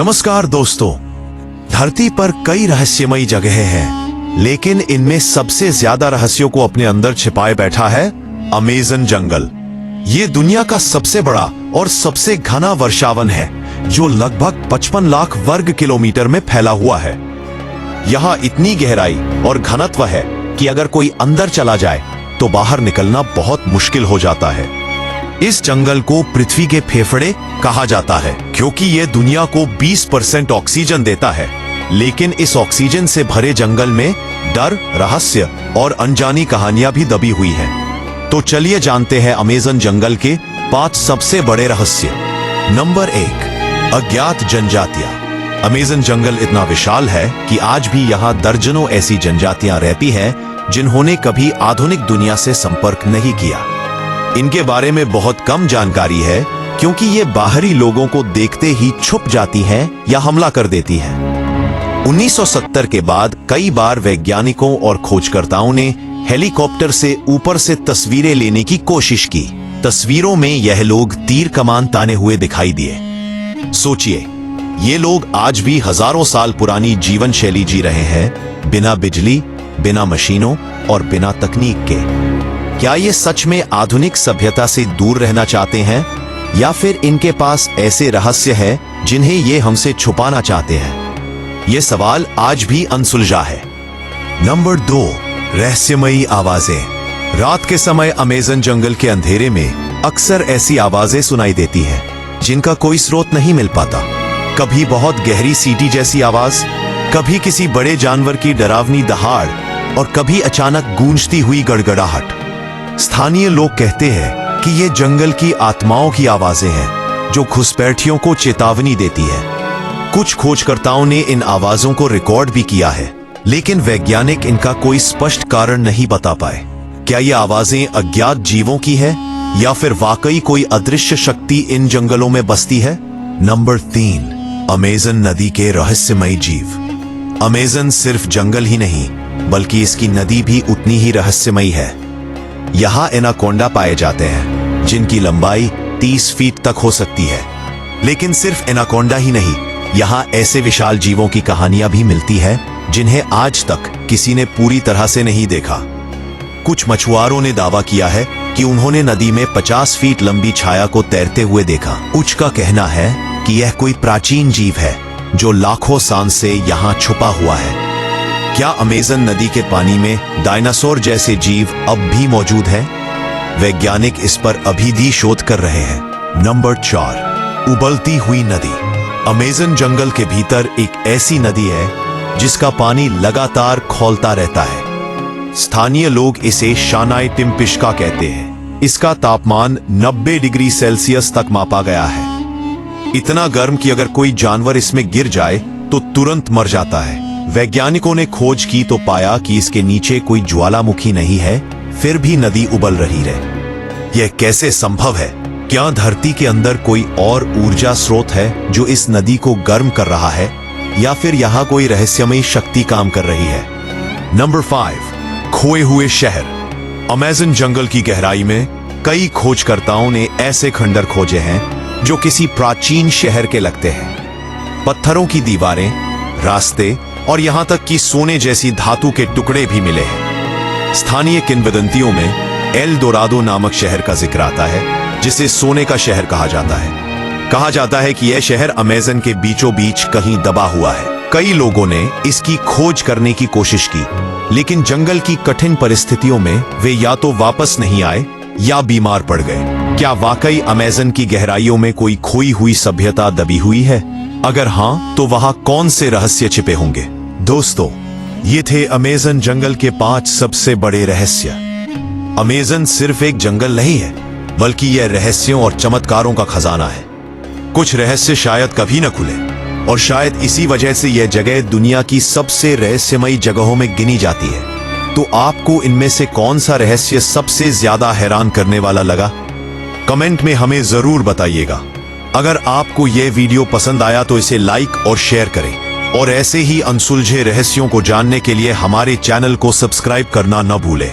नमस्कार दोस्तों, धरती पर कई रहस्यमयी जगहें हैं, लेकिन इनमें सबसे ज्यादा रहस्यों को अपने अंदर छिपाए बैठा है अमेज़न जंगल। ये दुनिया का सबसे बड़ा और सबसे घना वर्षावन है, जो लगभग 55 लाख वर्ग किलोमीटर में फैला हुआ है। यहाँ इतनी गहराई और घनत्व है कि अगर कोई अंदर चला जाए तो बाहर निकलना बहुत मुश्किल हो जाता है। इस जंगल को पृथ्वी के फेफड़े कहा जाता है, क्योंकि यह दुनिया को 20% ऑक्सीजन देता है। लेकिन इस ऑक्सीजन से भरे जंगल में डर, रहस्य और अनजानी कहानियां भी दबी हुई हैं। तो चलिए जानते हैं अमेज़न जंगल के 5 सबसे बड़े रहस्य। नंबर 1, अज्ञात जनजातियां। अमेज़न जंगल इतना विशाल है कि आज भी यहाँ दर्जनों ऐसी जनजातियां रहती हैं जिन्होंने कभी आधुनिक दुनिया से संपर्क नहीं किया। इनके बारे में बहुत कम जानकारी है, क्योंकि ये बाहरी लोगों को देखते ही छुप जाती हैं या हमला कर देती हैं। 1970 के बाद कई बार वैज्ञानिकों और खोजकर्ताओं ने हेलीकॉप्टर से ऊपर से तस्वीरें लेने की कोशिश की। तस्वीरों में यह लोग तीर कमान ताने हुए दिखाई दिए। सोचिए, ये लोग आज भी हजारों साल पुरानी जीवन शैली जी रहे हैं, बिना बिजली, बिना मशीनों और बिना तकनीक के। क्या ये सच में आधुनिक सभ्यता से दूर रहना चाहते हैं, या फिर इनके पास ऐसे रहस्य हैं जिन्हें ये हमसे छुपाना चाहते हैं? ये सवाल आज भी अनसुलझा है। नंबर 2, रहस्यमयी आवाजें। रात के समय अमेज़न जंगल के अंधेरे में अक्सर ऐसी आवाजें सुनाई देती हैं जिनका कोई स्रोत नहीं मिल पाता। कभी बहुत गहरी सीटी जैसी आवाज, कभी किसी बड़े जानवर की डरावनी दहाड़, और कभी अचानक गूंजती हुई गड़गड़ाहट। स्थानीय लोग कहते हैं कि ये जंगल की आत्माओं की आवाजें हैं, जो घुसपैठियों को चेतावनी देती है। कुछ खोजकर्ताओं ने इन आवाजों को रिकॉर्ड भी किया है, लेकिन वैज्ञानिक इनका कोई स्पष्ट कारण नहीं बता पाए। क्या ये आवाजें अज्ञात जीवों की है, या फिर वाकई कोई अदृश्य शक्ति इन जंगलों में बसती है? नंबर 3, अमेज़न नदी के रहस्यमयी जीव। अमेज़न सिर्फ जंगल ही नहीं, बल्कि इसकी नदी भी उतनी ही रहस्यमयी है। यहाँ एनाकोंडा पाए जाते हैं, जिनकी लंबाई 30 फीट तक हो सकती है। लेकिन सिर्फ एनाकोंडा ही नहीं, यहाँ ऐसे विशाल जीवों की कहानियां भी मिलती हैं जिन्हें आज तक किसी ने पूरी तरह से नहीं देखा। कुछ मछुआरों ने दावा किया है कि उन्होंने नदी में 50 फीट लंबी छाया को तैरते हुए देखा। कुछ का कहना है कि यह कोई प्राचीन जीव है जो लाखों साल से यहाँ छुपा हुआ है। क्या अमेज़न नदी के पानी में डायनासोर जैसे जीव अब भी मौजूद हैं? वैज्ञानिक इस पर अभी भी शोध कर रहे हैं। नंबर 4, उबलती हुई नदी। अमेज़न जंगल के भीतर एक ऐसी नदी है जिसका पानी लगातार खौलता रहता है। स्थानीय लोग इसे शानाई टिम्पिश्का कहते हैं। इसका तापमान 90 डिग्री सेल्सियस तक मापा गया है। इतना गर्म कि अगर कोई जानवर इसमें गिर जाए तो तुरंत मर जाता है। वैज्ञानिकों ने खोज की तो पाया कि इसके नीचे कोई ज्वालामुखी नहीं है, फिर भी नदी उबल रही है। यह कैसे संभव है? क्या धरती के अंदर कोई और ऊर्जा स्रोत है जो इस नदी को गर्म कर रहा है, या फिर यहाँ कोई रहस्यमयी शक्ति काम कर रही है? नंबर 5, खोए हुए शहर। अमेज़न जंगल की गहराई में कई खोजकर्ताओं ने ऐसे खंडर खोजे हैं जो किसी प्राचीन शहर के लगते हैं। पत्थरों की दीवारें, रास्ते और यहां तक कि सोने जैसी धातु के टुकड़े भी मिले हैं। स्थानीय किंवदंतियों में एल दोरादो नामक शहर का जिक्र आता है, जिसे सोने का शहर कहा जाता है। कहा जाता है कि यह शहर अमेज़न के बीचों बीच कहीं दबा हुआ है। कई लोगों ने इसकी खोज करने की कोशिश की, लेकिन जंगल की कठिन परिस्थितियों में वे या तो वापस नहीं आए या बीमार पड़ गए। क्या वाकई अमेज़न की गहराइयों में कोई खोई हुई सभ्यता दबी हुई है? अगर हां, तो वहां कौन से रहस्य छिपे होंगे? दोस्तों, ये थे अमेज़न जंगल के 5 सबसे बड़े रहस्य। अमेज़न सिर्फ एक जंगल नहीं है, बल्कि यह रहस्यों और चमत्कारों का खजाना है। कुछ रहस्य शायद कभी न खुले, और शायद इसी वजह से यह जगह दुनिया की सबसे रहस्यमयी जगहों में गिनी जाती है। तो आपको इनमें से कौन सा रहस्य सबसे ज्यादा हैरान करने वाला लगा? कमेंट में हमें जरूर बताइएगा। अगर आपको यह वीडियो पसंद आया तो इसे लाइक और शेयर करें, और ऐसे ही अनसुलझे रहस्यों को जानने के लिए हमारे चैनल को सब्सक्राइब करना न भूलें।